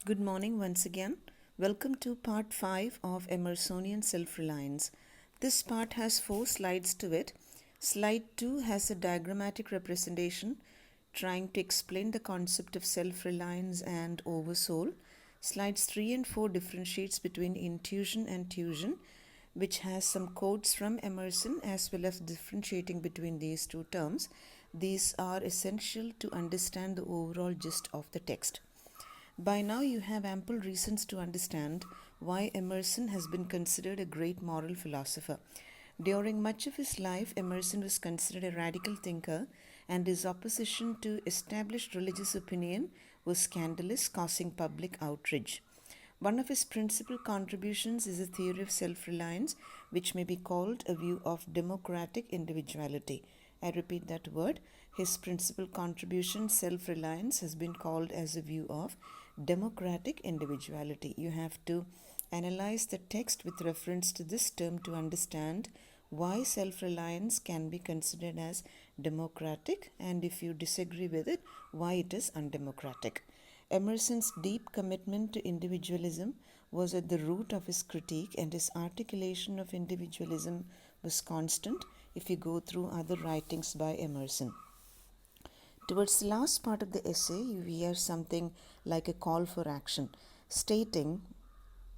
Good morning once again. Welcome to part 5 of Emersonian Self Reliance. This part has 4 slides to it. Slide 2 has a diagrammatic representation trying to explain the concept of self reliance and oversoul. Slides 3 and 4 differentiates between intuition and tuition, which has some quotes from Emerson as well as differentiating between these two terms. These are essential to understand the overall gist of the text. By now, you have ample reasons to understand why Emerson has been considered a great moral philosopher. During much of his life, Emerson was considered a radical thinker, and his opposition to established religious opinion was scandalous, causing public outrage. One of his principal contributions is a theory of self reliance, which may be called a view of democratic individuality. I repeat that word. His principal contribution, self reliance, has been called as a view of democratic individuality. You have to analyze the text with reference to this term to understand why self reliance can be considered as democratic, and if you disagree with it, why it is undemocratic. Emerson's deep commitment to individualism was at the root of his critique, and his articulation of individualism was constant if you go through other writings by Emerson. Towards the last part of the essay, you hear something like a call for action, stating,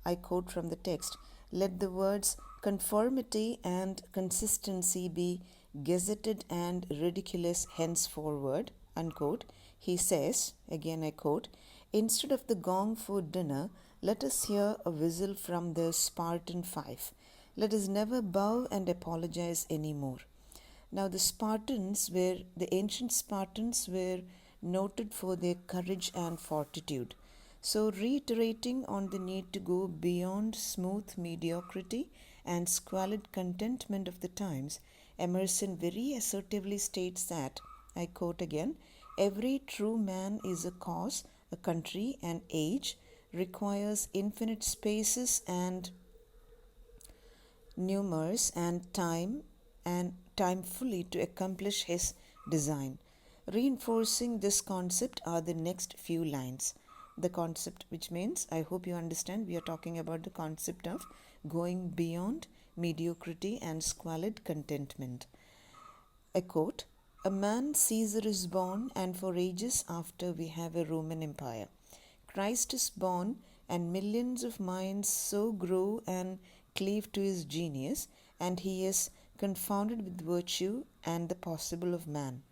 I quote from the text, let the words conformity and consistency be gazetted and ridiculous henceforward, unquote. He says, again I quote, instead of the gong for dinner, let us hear a whistle from the Spartan fife. Let us never bow and apologize any more. Now, the ancient Spartans were noted for their courage and fortitude. So, reiterating on the need to go beyond smooth mediocrity and squalid contentment of the times, Emerson very assertively states that, I quote again, every true man is a cause, a country, an age, requires infinite spaces and numerous and time fully to accomplish his design. Reinforcing this concept are the next few lines. The concept, which means, I hope you understand, we are talking about the concept of going beyond mediocrity and squalid contentment. A quote, a man Caesar is born, and for ages after we have a Roman Empire. Christ is born, and millions of minds so grow and cleave to his genius, and he is confounded with virtue and the possible of man.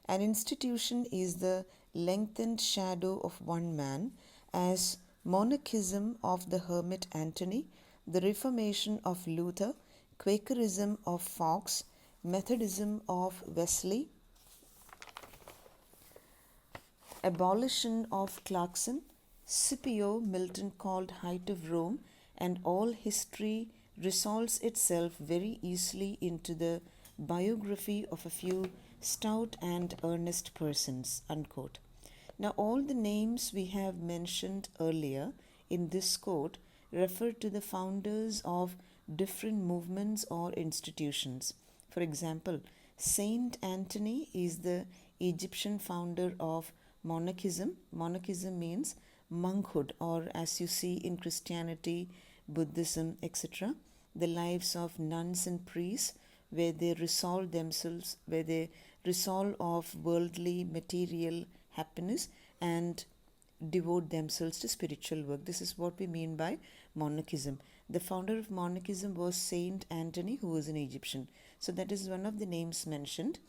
An institution is the lengthened shadow of one man, as monarchism of the hermit Antony, the Reformation of Luther, Quakerism of Fox, Methodism of Wesley, abolition of Clarkson, Scipio Milton called height of Rome, and all history resolves itself very easily into the biography of a few stout and earnest persons. Unquote. Now, all the names we have mentioned earlier in this quote refer to the founders of different movements or institutions. For example, Saint Anthony is the Egyptian founder of monarchism. Monarchism means monkhood, or as you see in Christianity, Buddhism, etc., the lives of nuns and priests, where they resolve of worldly material happiness and devote themselves to spiritual work. This is what we mean by monarchism. The founder of monarchism was Saint Anthony, who was an Egyptian. So that is one of the names mentioned.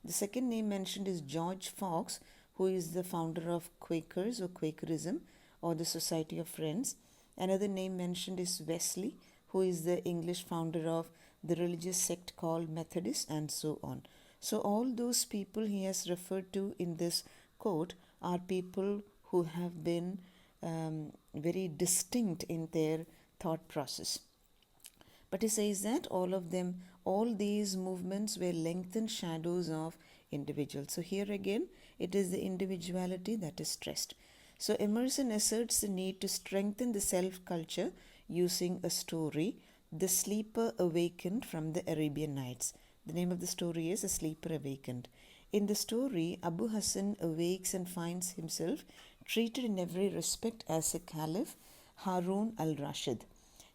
The second name mentioned is George Fox, who is the founder of Quakers or Quakerism or the Society of Friends. Another name mentioned is Wesley, who is the English founder of the religious sect called Methodist, and so on. So, all those people he has referred to in this quote are people who have been very distinct in their thought process. But he says that all these movements were lengthened shadows of individuals. So here again, it is the individuality that is stressed. So Emerson asserts the need to strengthen the self culture using a story, The Sleeper Awakened from the Arabian Nights. The name of the story is A Sleeper Awakened. In the story, Abu Hassan awakes and finds himself treated in every respect as a caliph, Harun al-Rashid.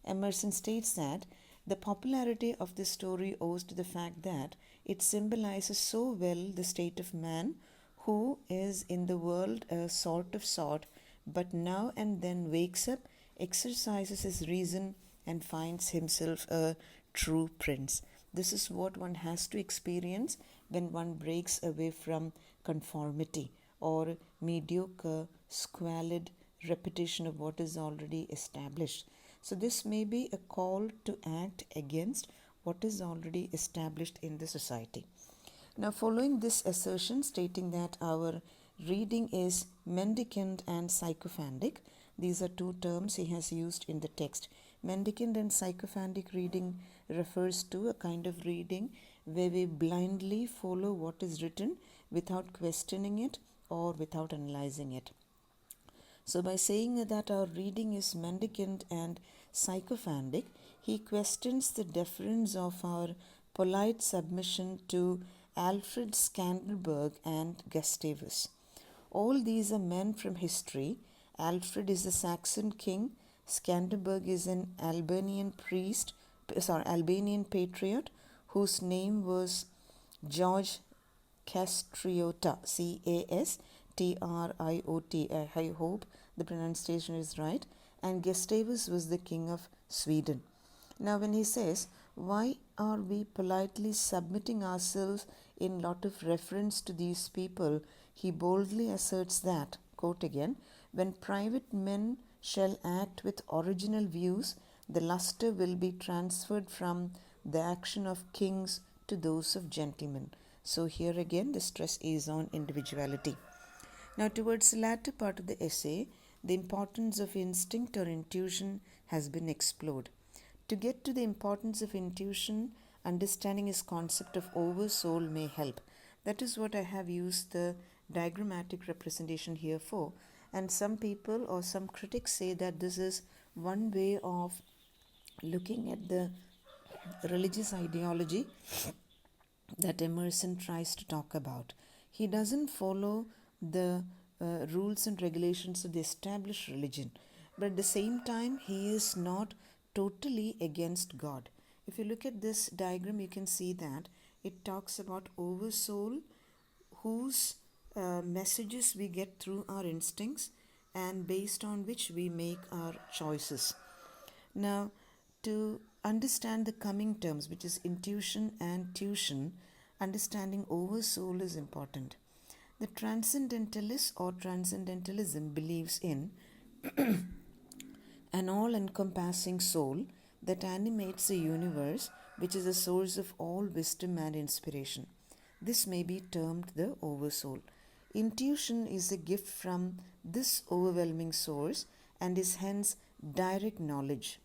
Emerson states that the popularity of this story owes to the fact that it symbolizes so well the state of man who is in the world a sort, but now and then wakes up, exercises his reason, and finds himself a true prince. This is what one has to experience when one breaks away from conformity or mediocre, squalid repetition of what is already established. So, this may be a call to act against what is already established in the society. Now, following this assertion stating that our reading is mendicant and sycophantic, these are two terms he has used in the text. Mendicant and sycophantic reading refers to a kind of reading where we blindly follow what is written without questioning it or without analyzing it. So, by saying that our reading is mendicant and sycophantic, he questions the deference of our polite submission to Alfred Scanderbeg and Gustavus. All these are men from history. Alfred is a Saxon king, Scanderbeg is an Albanian patriot whose name was George Castriota, Castriota. I hope the pronunciation is right. And Gustavus was the king of Sweden. Now, when he says, why are we politely submitting ourselves in lot of reference to these people, he boldly asserts that, quote again, when private men shall act with original views, the luster will be transferred from the action of kings to those of gentlemen. So here again the stress is on individuality. Now towards the latter part of the essay, the importance of instinct or intuition has been explored. To get to the importance of intuition, understanding his concept of oversoul may help. That is what I have used the diagrammatic representation here for. And some people or some critics say that this is one way of looking at the religious ideology that Emerson tries to talk about. He doesn't follow the rules and regulations of the established religion, but at the same time, he is not totally against God. If you look at this diagram, you can see that it talks about oversoul, whose messages we get through our instincts and based on which we make our choices. Now, to understand the coming terms, which is intuition and tuition, understanding oversoul is important. The transcendentalist or transcendentalism believes in an all-encompassing soul that animates the universe, which is the source of all wisdom and inspiration. This may be termed the oversoul. Intuition is a gift from this overwhelming source and is hence direct knowledge.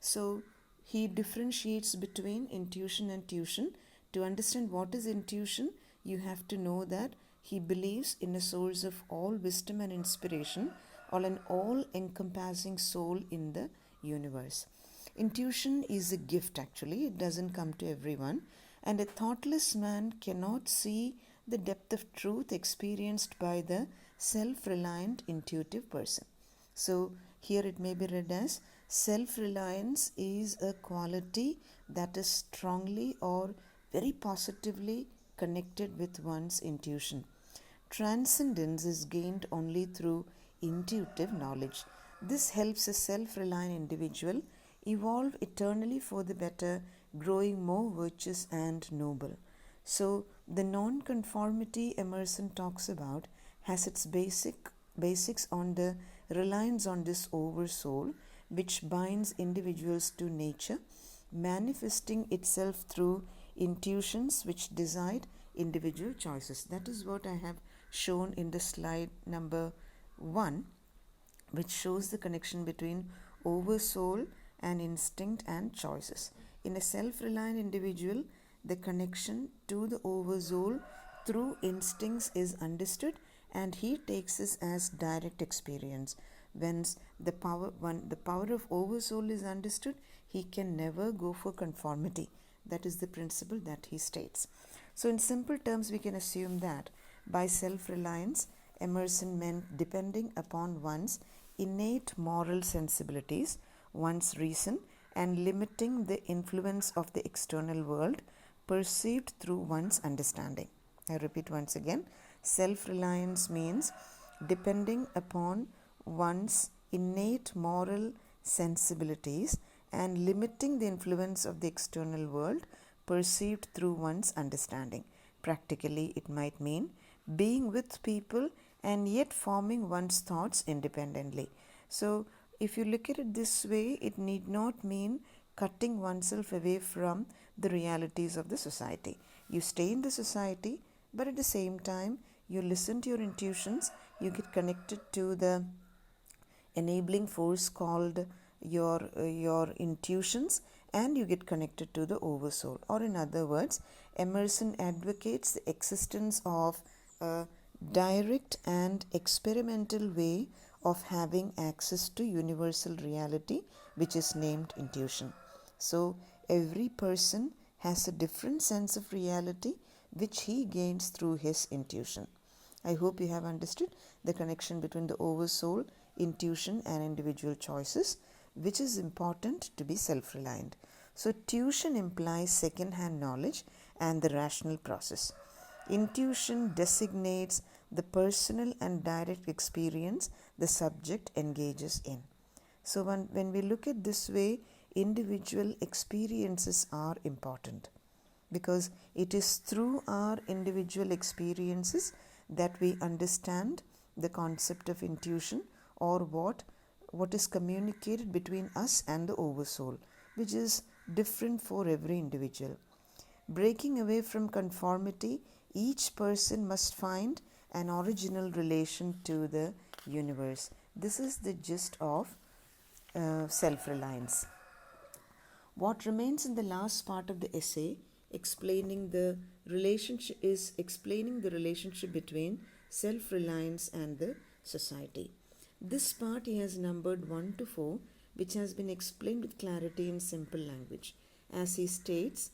So, he differentiates between intuition and tuition. To understand what is intuition, you have to know that he believes in a source of all wisdom and inspiration, or an all-encompassing soul in the universe. Intuition is a gift actually, it doesn't come to everyone, and a thoughtless man cannot see the depth of truth experienced by the self-reliant intuitive person. So here it may be read as self-reliance is a quality that is strongly or very positively connected with one's intuition. Transcendence is gained only through intuitive knowledge. This helps a self-reliant individual evolve eternally for the better, growing more virtuous and noble. So, the non-conformity Emerson talks about has its basics on the reliance on this oversoul, which binds individuals to nature, manifesting itself through intuitions which decide individual choices. That is what I have shown in the slide number 1, which shows the connection between oversoul and instinct and choices. In a self-reliant individual, the connection to the oversoul through instincts is understood and he takes this as direct experience. When the power of oversoul is understood, he can never go for conformity. That is the principle that he states. So in simple terms, we can assume that by self-reliance, Emerson meant depending upon one's innate moral sensibilities, one's reason, and limiting the influence of the external world perceived through one's understanding. I repeat once again, self-reliance means depending upon one's innate moral sensibilities and limiting the influence of the external world perceived through one's understanding. Practically, it might mean being with people and yet forming one's thoughts independently. So, if you look at it this way, it need not mean cutting oneself away from the realities of the society. You stay in the society, but at the same time, you listen to your intuitions, you get connected to the enabling force called your intuitions, and you get connected to the oversoul. Or in other words, Emerson advocates the existence of a direct and experimental way of having access to universal reality, which is named intuition. So every person has a different sense of reality which he gains through his intuition. I hope you have understood the connection between the oversoul, intuition, and individual choices, which is important to be self-reliant. So tuition implies second-hand knowledge and the rational process. Intuition designates the personal and direct experience the subject engages in. So when we look at this way, individual experiences are important, because it is through our individual experiences that we understand the concept of intuition, or what is communicated between us and the oversoul, which is different for every individual. Breaking away from conformity, each person must find an original relation to the universe. This is the gist of self-reliance. What remains in the last part of the essay explaining the relationship between self-reliance and the society. This part he has numbered 1 to 4, which has been explained with clarity in simple language. As he states,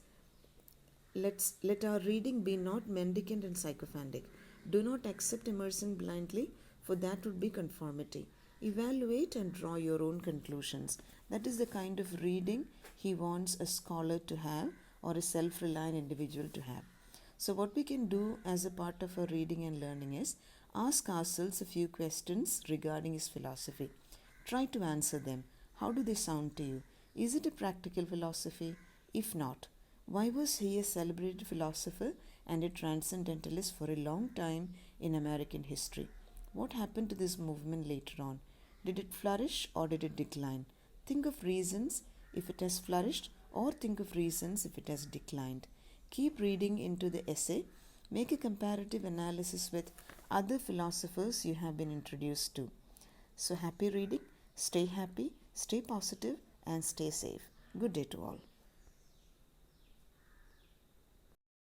let our reading be not mendicant and sycophantic. Do not accept Emerson blindly, for that would be conformity. Evaluate and draw your own conclusions. That is the kind of reading he wants a scholar to have, or a self-reliant individual to have. So what we can do as a part of our reading and learning is ask ourselves a few questions regarding his philosophy. Try to answer them. How do they sound to you? Is it a practical philosophy? If not, why was he a celebrated philosopher and a transcendentalist for a long time in American history? What happened to this movement later on? Did it flourish or did it decline? Think of reasons if it has flourished, or think of reasons if it has declined. Keep reading into the essay. Make a comparative analysis with other philosophers you have been introduced to. So happy reading, stay happy, stay positive, and stay safe. Good day to all.